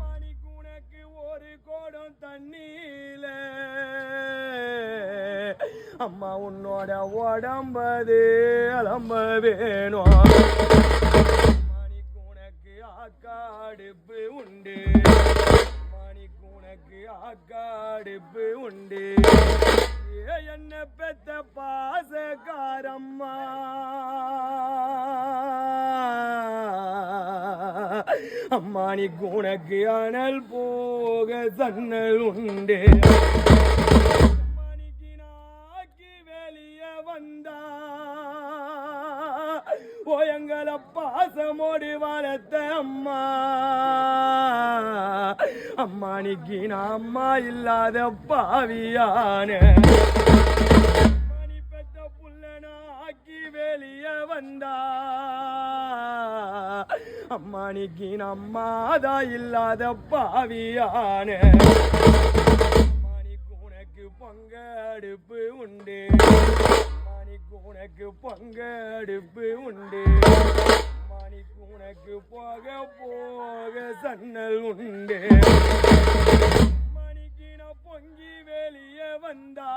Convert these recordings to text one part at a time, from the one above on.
மணிக்கு உனக்கு ஒரு கோடம் தண்ணீல அம்மா உன்னோட உடம்பது அலம்ப வேணும். மணிக்கு உனக்கு ஆக்காடுப்பு உண்டு, மணிக்கு உனக்கு ஆக்காடுப்பு உண்டு. என்ன பெத்த பாசக்காரம்மா அம்மானிக்கு உனக்கு அனல் போக சன்னல் உண்டு. மணிக்கு நாக்கி வெளியே வந்தா எங்களை பாசமோடு வளர்த்த அம்மா அம்மானிக்கு நான் அம்மா இல்லாத பாவியான மணி பெத்த புள்ளனாக்கி வெளியே வந்தா அம்மானிக்கு அம்மாதா இல்லாத பாவியான மணிக்கு உனக்கு பங்கடுப்பு உண்டு, மணிக்கு உனக்கு பங்கடுப்பு உண்டு. மணிக்கு உனக்கு போக போக சன்னல் உண்டு. மணிக்கு நான் பொங்கி வெளியே வந்தா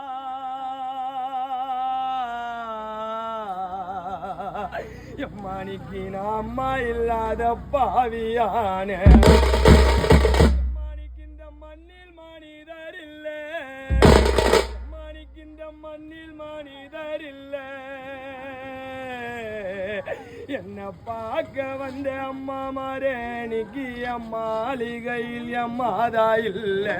மணிக்கு நான் அம்மா இல்லாத பாவியான மணிக்கு இந்த மண்ணில் மனிதர் இல்லை, மணிக்கு இந்த மண்ணில் மனிதர் இல்லை. என்ன பார்க்க வந்த அம்மா மாரேனிக்கு என் மாளிகையில் என் மாதா இல்லை.